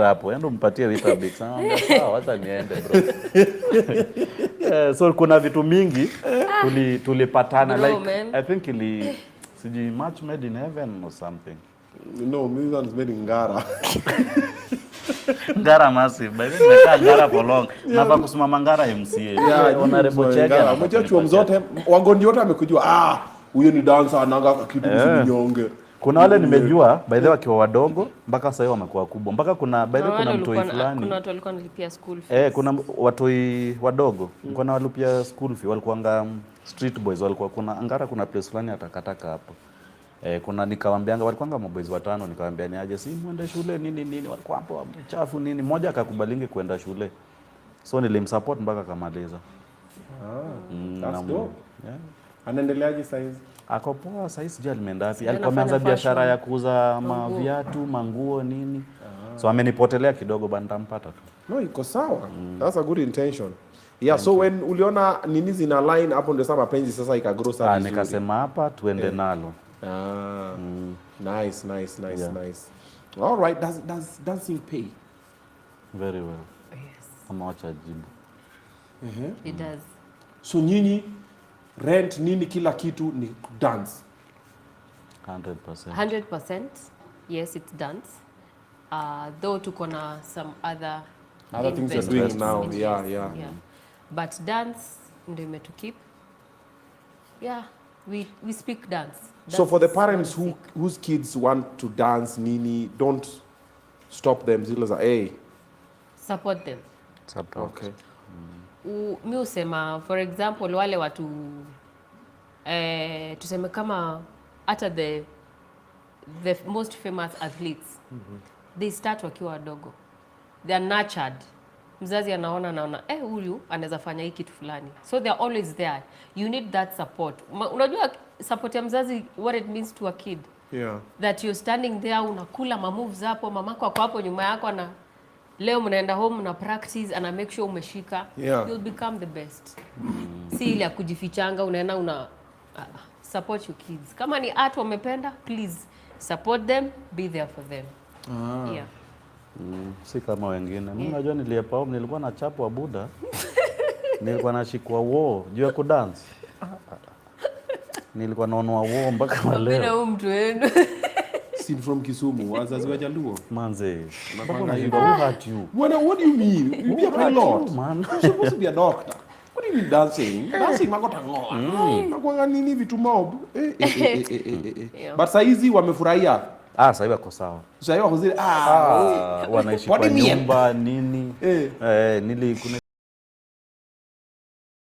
waiter hapo, endo mpatie waiter big. Sawa, acha niende bro. So kuna vitu mingi tulipatana Bro, like man. I think siji match made in heaven or something. No, maybe one's made in Ngara. Ngara massive. By the way, nimekaa Ngara for long. Nafaa kusimama Ngara MCA. Honorable Chege. Mmoja chuo mzote, wagondi wote amekujua, huyo ni dancer ananga kitu kisinyonge. Kuna wale nimejua by the way wakiwa wadogo mpaka sasa wamekuwa kubwa. Mpaka kuna by the way kuna mtoi fulani. Kuna watu walikuwa wanalipia school fees. Kuna watoi wadogo. Kuna walipia school fee, walikuwa street boys, walikuwa kuna Ngara kuna place fulani atakataka hapo. Kuna nikawaambianga walikuwa maboys 5, nikawaambia ni aje si muende shule nini walikuwa hapo chafu nini, mmoja akakubalinge kwenda shule. So nilimsupport mpaka kamaliza. That's dope. Yeah. Anaendeleaje size? Ako poa sasa, sijui alimeenda wapi. Alikuwa ameanza biashara ya kuuza viatu, manguo nini. So amenipotelea kidogo bana, nitampata tu. No, iko sawa. That's a good intention. Yeah, so when uliona nini zina line hapo ndio sasa mapenzi sasa ikagrow sana. Nikasema hapa tuende nalo. Nice. All right, does dancing pay? Very well. Yes. Kama wacha jibu. It does. So nyinyi rent nini kila kitu ni dance? 100%. 100%. Yes, it's dance. Though tuko na some other things you're doing now. Yeah. But dance ndio imetukeep. Yeah, we speak dance. So for the parents whose kids want to dance nini, don't stop them. Hey, support them. Okay. Mi usema for example wale watu tuseme kama hata the most famous athletes they start wakiwa wadogo, they are nurtured. Mzazi anaona huyu anaweza fanya hiki kitu fulani, so they are always there. You need that support. Unajua support ya mzazi, what it means to a kid. Yeah. That you're standing there, unakula ma moves hapo, mamako ako hapo nyuma yako na leo mnaenda home na practice ana make sure umeshika. Yeah. You'll become the best. Si ile ya kujifichanga, unaenda support your kids. Kama ni art wamependa, please support them, be there for them. Yeah. Si kama wengine. Mimi najua nilikuwa na chapo wa Buda. Nilikuwa nashikwa woo juu ya kudance. Nilikuwa naonwa woo mpaka wa leo. Bila mtu wenu. Sin from Kisumu, wazazi wa Jaluo. Manze. Who hurt you? What do you mean? You be a pilot, man. You're supposed to be a doctor. What do you mean dancing? Dancing makota ngoa. Nakuanga nini vitu mob. But saizi wamefurahia. Sasa hivi wako sawa. Sasa hiyo wako zile wanaishi kwa nyumba nini. Kuna